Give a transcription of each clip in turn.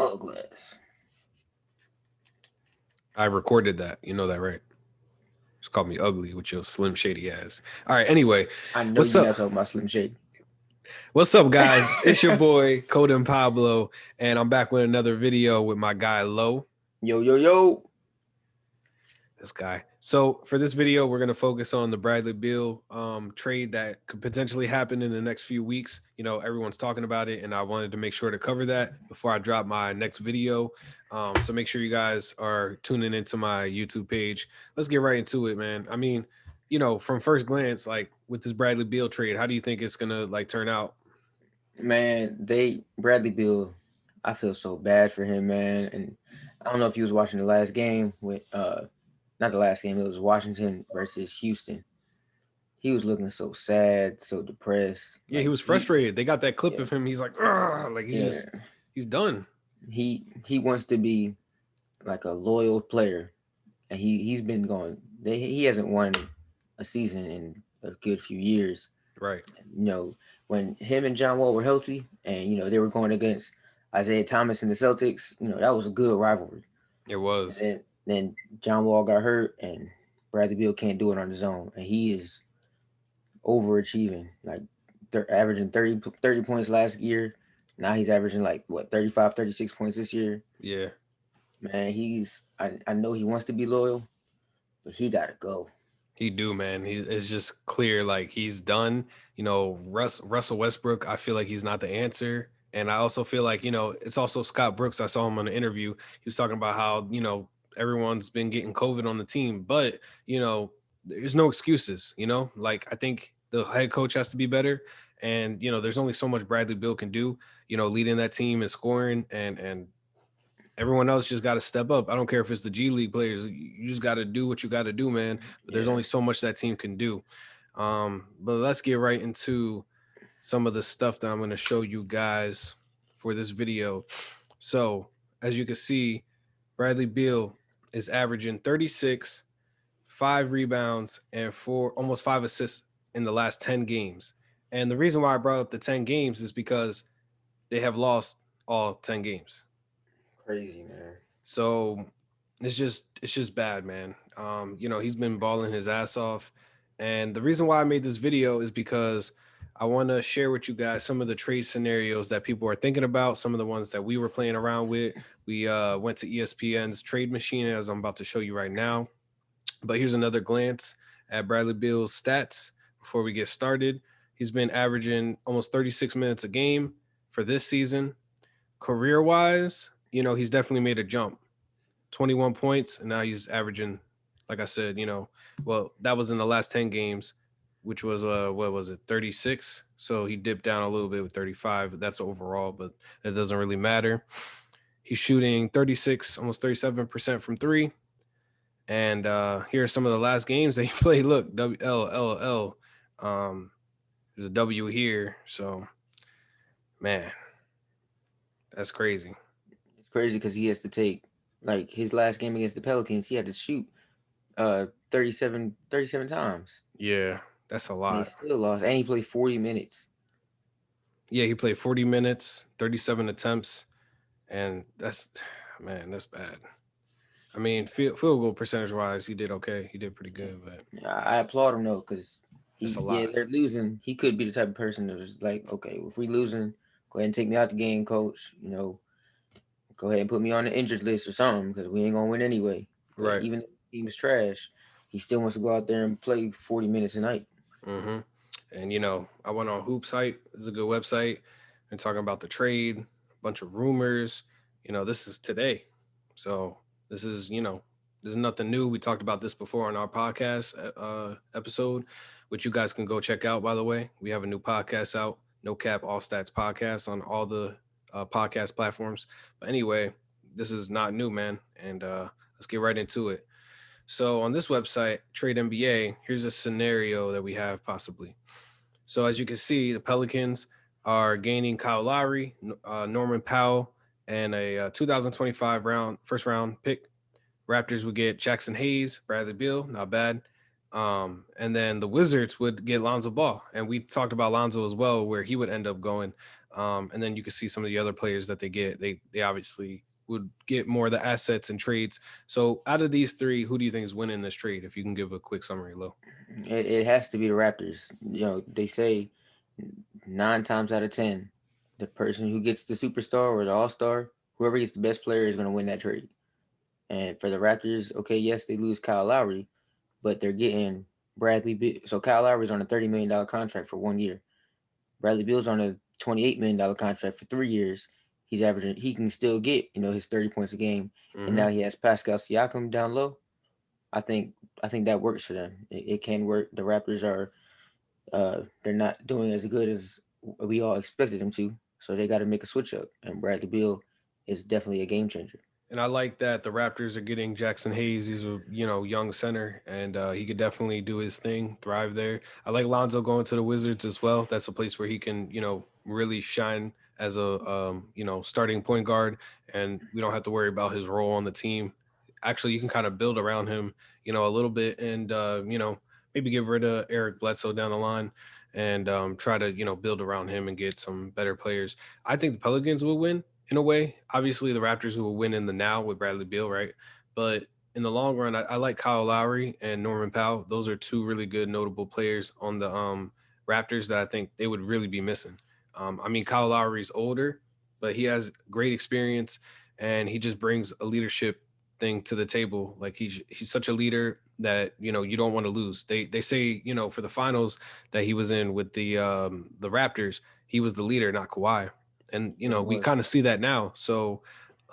Uglass. I recorded that. You know that, right? Just called me ugly with your slim shady ass. All right. Anyway, I know what's you're up? not talking about Slim Shady. What's up, guys? It's your boy Coden Pablo, and I'm back with another video with my guy Lo. Yo, yo, yo. This guy. So for this video, we're gonna focus on the Bradley Beal trade that could potentially happen in the next few weeks. You know, everyone's talking about it, and I wanted to make sure to cover that before I drop my next video. So make sure you guys are tuning into my YouTube page. Let's get right into it, man. I mean, you know, from first glance, like with this Bradley Beal trade, how do you think it's gonna like turn out? Man, Bradley Beal, I feel so bad for him, man. And I don't know if you was watching the last game with not the last game, it was Washington versus Houston. He was looking so sad, so depressed. Yeah, he was frustrated. They got that clip Yeah, of him. He's like, "Ugh," like yeah. he's done. He wants to be like a loyal player, and he's been going. He hasn't won a season in a good few years. Right. You know, when him and John Wall were healthy, and they were going against Isaiah Thomas and the Celtics. That was a good rivalry. It And was. then John Wall got hurt, and Bradley Beal can't do it on his own, and he is overachieving. Like they're averaging 30 points last year. Now he's averaging like what 35, 36 points this year. Yeah. Man, I know he wants to be loyal, but he gotta go. He do, man. It's just clear like he's done. You know, Russell Westbrook, I feel like he's not the answer. And I also feel like, you know, it's also Scott Brooks. I saw him on an interview. He was talking about how, you know, everyone's been getting COVID on the team, but, you know, there's no excuses, you know? Like I think the head coach has to be better. And, you know, there's only so much Bradley Bill can do, you know, leading that team and scoring and everyone else just got to step up. I don't care if it's the G League players. You just got to do what you got to do, man. But there's Yeah. only so much that team can do. But let's get right into some of the stuff that I'm going to show you guys for this video. So, as you can see, Bradley Beal is averaging 36, 5 rebounds, and almost 5 assists in the last 10 games. And the reason why I brought up the 10 games is because they have lost all 10 games. Crazy, man. So it's just bad, man. You know, he's been balling his ass off. And the reason why I made this video is because I want to share with you guys some of the trade scenarios that people are thinking about, some of the ones that we were playing around with. We went to ESPN's trade machine, as I'm about to show you right now. But here's another glance at Bradley Beal's stats before we get started. He's been averaging almost 36 minutes a game for this season. Career wise, you know, he's definitely made a jump. 21 points, and now he's averaging, like I said, you know, well, that was in the last 10 games, which was what was it, 36? So he dipped down a little bit with 35. That's overall, but that doesn't really matter. He's shooting 36, almost 37% from three. And here are some of the last games that he played. Look, WLLL. There's a W here. So, man, that's crazy. It's crazy because he has to take like his last game against the Pelicans. He had to shoot 37 times, Yeah, that's a and he lot. still lost. And he played 40 minutes. Yeah, he played 40 minutes, 37 attempts, and that's man, that's bad. I mean, field goal percentage wise, he did okay. He did pretty good, but I applaud him though, because that's a yeah, lot. they're losing. He could be the type of person that was like, okay, if we losing, go ahead and take me out the game, coach. Go ahead and put me on the injured list or something because we ain't gonna win anyway. But Right. even if the team is trash, he still wants to go out there and play 40 minutes a night. Mm-hmm. And you know, I went on Hoops Hype. It's a good website. And talking about the trade, a bunch of rumors. You know, this is today, so this is this is nothing new. We talked about this before on our podcast episode, which you guys can go check out. By the way, we have a new podcast out, No Cap All Stats podcast, on all the podcast platforms. But anyway, this is not new, man. And let's get right into it. So on this website, Trade NBA, here's a scenario that we have possibly. So as you can see, the Pelicans are gaining Kyle Lowry, Norman Powell, and a 2025 first round pick. Raptors would get Jackson Hayes, Bradley Beal, not bad. And then the Wizards would get Lonzo Ball. And we talked about Lonzo as well, where he would end up going. And then you can see some of the other players that they get. They obviously would get more of the assets and trades. So out of these three, who do you think is winning this trade? If you can give a quick summary, Lo. It has to be the Raptors. They say 9 times out of 10, the person who gets the superstar or the all star, whoever gets the best player is going to win that trade. And for the Raptors, okay, yes, they lose Kyle Lowry, but they're getting Bradley Beal. So Kyle Lowry's on a $30 million contract for 1 year. Bradley Beal's on a $28 million contract for 3 years. He's averaging. He can still get his 30 points a game, and Mm-hmm. now he has Pascal Siakam down low. I think I think that works for them. It can work. The Raptors are they're not doing as good as we all expected them to, so they got to make a switch up. And Bradley Beal is definitely a game changer. And I like that the Raptors are getting Jackson Hayes. He's a young center, and he could definitely do his thing, thrive there. I like Lonzo going to the Wizards as well. That's a place where he can really shine as a starting point guard, and we don't have to worry about his role on the team. Actually, you can kind of build around him, a little bit, and maybe get rid of Eric Bledsoe down the line, and try to build around him and get some better players. I think the Pelicans will win in a way. Obviously, the Raptors will win in the now with Bradley Beal, right? But in the long run, I like Kyle Lowry and Norman Powell. Those are two really good, notable players on the Raptors that I think they would really be missing. I mean, Kyle Lowry's older, but he has great experience, and he just brings a leadership thing to the table. Like he's such a leader that you don't want to lose. They say for the finals that he was in with the Raptors, he was the leader, not Kawhi, and Yeah, it we was kind of see that now. So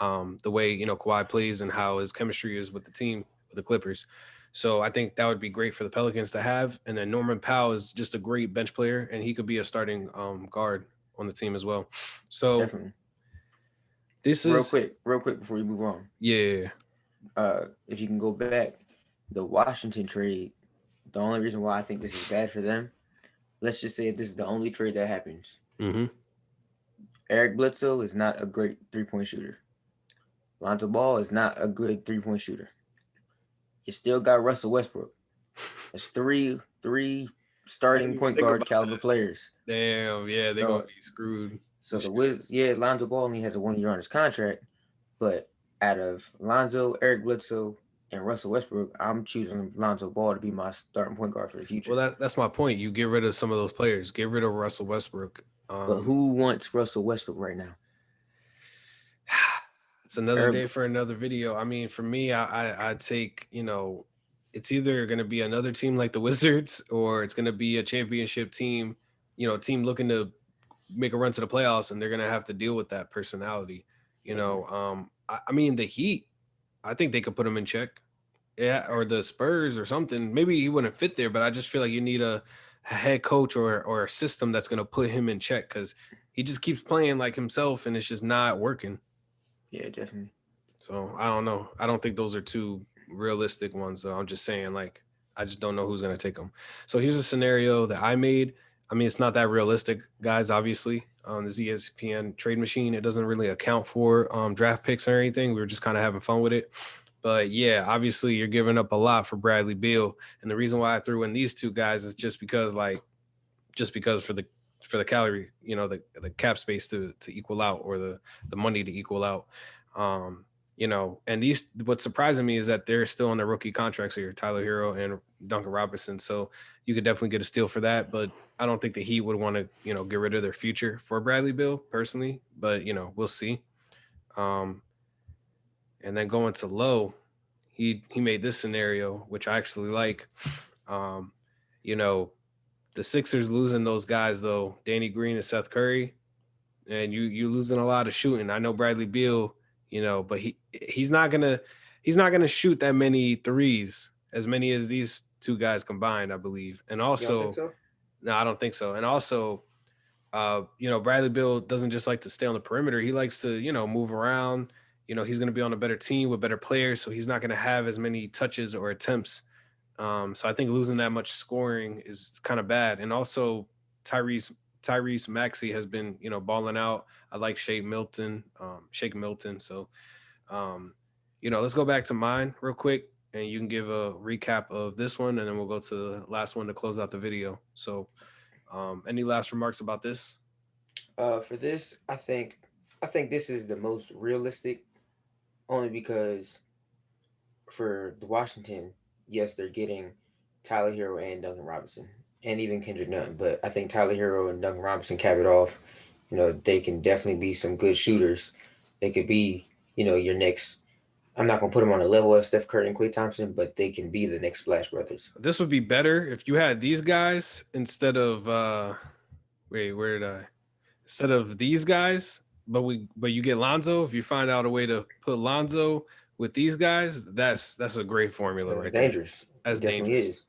the way Kawhi plays and how his chemistry is with the team, with the Clippers. So I think that would be great for the Pelicans to have. And then Norman Powell is just a great bench player, and he could be a starting guard on the team as well. So definitely. this is Real quick before you move on, yeah. if you can go back, the Washington trade. The only reason why I think this is bad for them, let's just say if this is the only trade that happens, Mm-hmm. Eric Bledsoe is not a great 3 point shooter. Lonzo Ball is not a good 3 point shooter. You still got Russell Westbrook. That's three I didn't starting even point think guard about caliber that. players. Damn, yeah, they're gonna So be screwed so this the year. Wiz, yeah, Lonzo Ball only has a 1 year on his contract, but out of Lonzo, Eric Bledsoe, and Russell Westbrook, I'm choosing Lonzo Ball to be my starting point guard for the Well, future. that's my point. You get rid of some of those players. Get rid of Russell Westbrook. But who wants Russell Westbrook right now? It's another day Everybody, for another video. I mean, for me, I take it's either going to be another team like the Wizards or it's going to be a championship team, team looking to make a run to the playoffs, and they're going to have to deal with that personality. definitely. I mean, the Heat, I think they could put him in check. Yeah, or the Spurs or something. Maybe he wouldn't fit there, but I just feel like you need a head coach or a system that's going to put him in check because he just keeps playing like himself and it's just not working. Yeah, definitely. So I don't know. I don't think those are two realistic ones. So I'm just saying, like, I just don't know who's going to take them. So here's a scenario that I made. I mean, it's not that realistic, guys. Obviously, the ESPN trade machine, it doesn't really account for draft picks or anything. We were just kind of having fun with it. But yeah, obviously, you're giving up a lot for Bradley Beal, and the reason why I threw in these two guys is just because, for the calorie, the cap space to equal out or the money to equal out. And these what's surprising me is that they're still on their rookie contracts here, Tyler Hero and Duncan Robinson. So you could definitely get a steal for that, but I don't think the Heat would want to, get rid of their future for Bradley Beal personally, but we'll see. Um, and then going to low, he made this scenario, which I actually like. Um, you know, the Sixers losing those guys though, Danny Green and Seth Curry, and you losing a lot of shooting. I know Bradley Beal, but he's not gonna shoot that many threes, as many as these two guys combined, I believe. And You don't think also, so? no, I don't think so. And also, Bradley Beal doesn't just like to stay on the perimeter. He likes to, move around. He's going to be on a better team with better players, so he's not going to have as many touches or attempts. So I think losing that much scoring is kind of bad. And also, Tyrese Tyrese Maxey has been, balling out. I like Shake Milton. So, um, let's go back to mine real quick, and you can give a recap of this one, and then we'll go to the last one to close out the video. So, any last remarks about this? For this, I think this is the most realistic, only because for the Washington, yes, they're getting Tyler Hero and Duncan Robinson, and even Kendrick Nunn. But I think Tyler Hero and Duncan Robinson cap it off. They can definitely be some good shooters. They could be, your next. I'm not gonna put them on the level of Steph Curry and Klay Thompson, but they can be the next Splash Brothers. This would be better if you had these guys instead of wait, where did I? Instead of these guys, but you get Lonzo. If you find out a way to put Lonzo with these guys, that's a great formula It's right there. dangerous. That's It definitely dangerous. is.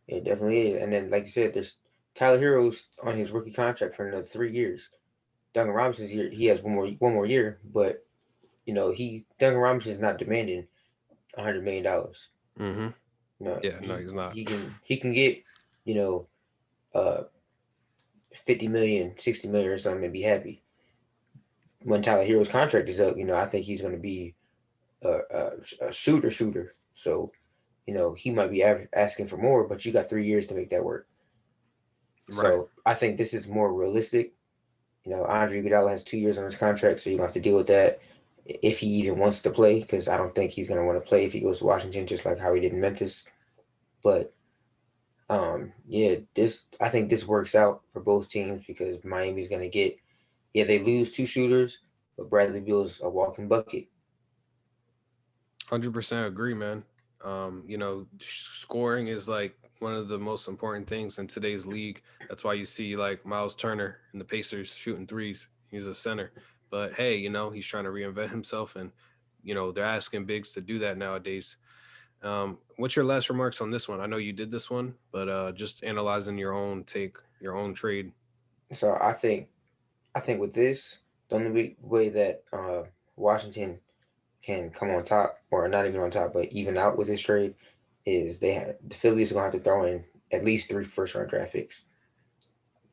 It definitely is. And then, like you said, there's Tyler Hero's on his rookie contract for another 3 years. Duncan Robinson's here. He has one more year, but he Duncan Robinson is not demanding $100 million. Mm-hmm. Yeah, no, He he's not. he can he can get you know uh 50 million, 60 million or something and be happy. When Tyler Hero's contract is up, I think he's going to be a shooter. So he might be asking for more, but you got 3 years to make that work. Right. So I think this is more realistic. Andre Iguodala has 2 years on his contract, so you're gonna have to deal with that if he even wants to play. Because I don't think he's gonna want to play if he goes to Washington, just like how he did in Memphis. But yeah, this I think this works out for both teams because Miami's gonna get, yeah, they lose two shooters, but Bradley Beal's a walking bucket. 100% agree, man. Scoring is like one of the most important things in today's league. That's why you see like Miles Turner and the Pacers shooting threes. He's a center, but hey, he's trying to reinvent himself, and they're asking bigs to do that nowadays. What's your last remarks on this one? I know you did this one, but just analyzing your own take, your own trade. So I think with this, the only way that Washington can come on top, or not even on top, but even out with this trade, is the Phillies are gonna have to throw in at least three first round draft picks.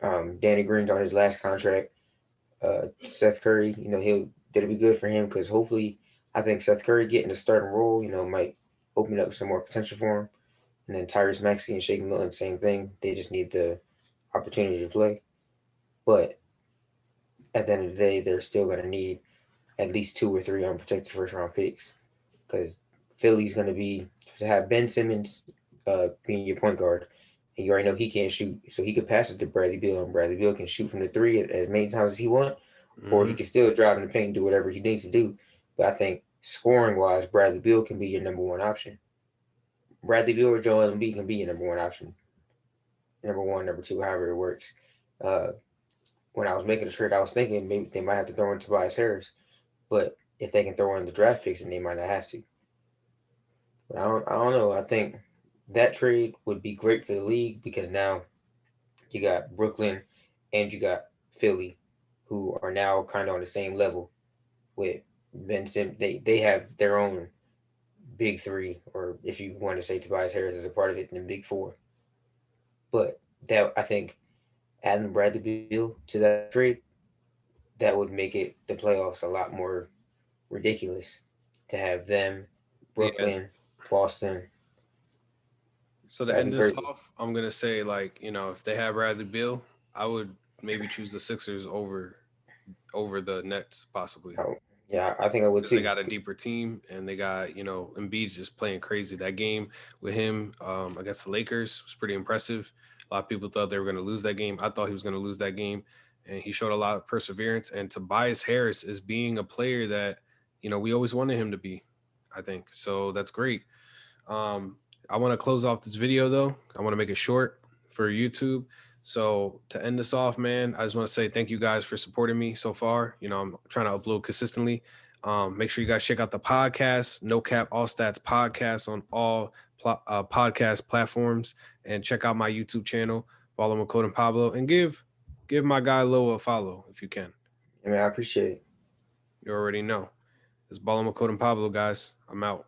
Danny Green's on his last contract. Seth Curry, that'll be good for him because hopefully, I think Seth Curry getting the starting role, might open up some more potential for him. And then Tyrese Maxey and Shake Milton, same thing. They just need the opportunity to play. But at the end of the day, they're still going to need at least two or three unprotected first round picks because Philly's going to be to have Ben Simmons being your point guard, and you already know he can't shoot, so he could pass it to Bradley Beal, and Bradley Beal can shoot from the three as many times as he want, or he Hmm. can still drive in the paint and do whatever he needs to do. But I think scoring wise, Bradley Beal can be your number one option. Bradley Beal or Joel Embiid can be your number one option, number one, number two, however it works. Uh, when I was making the trade, I was thinking maybe they might have to throw in Tobias Harris, but if they can throw in the draft picks, then they might not have to. But I don't know. I think that trade would be great for the league because now you got Brooklyn and you got Philly, who are now kind of on the same level with Ben Simmons. They have their own big three, or if you want to say Tobias Harris is a part of it, then big four. But that I think adding Bradley Beal to that trade, that would make it the playoffs a lot more ridiculous to have them, Yeah. Brooklyn, Boston. So to That'd be end this crazy. off, I'm gonna say like if they had Bradley Beal, I would maybe choose the Sixers over the Nets possibly Oh, yeah, I think I would because they too. got a deeper team and they got Embiid's just playing crazy. That game with him against the Lakers was pretty impressive. A lot of people thought they were gonna lose that game. I thought he was gonna lose that game, and he showed a lot of perseverance. And Tobias Harris is being a player that we always wanted him to be. I think so. That's great. Um, I want to close off this video though. I want to make it short for YouTube. So to end this off, man, I just want to say thank you guys for supporting me so far. I'm trying to upload consistently. Make sure you guys check out the podcast, No Cap All Stats podcast on all podcast platforms, and check out my YouTube channel. Follow my code and Pablo, and give my guy Lo a follow if you can. I mean, I appreciate it. You already know. It's Ballin' with Code and Pablo, guys. I'm out.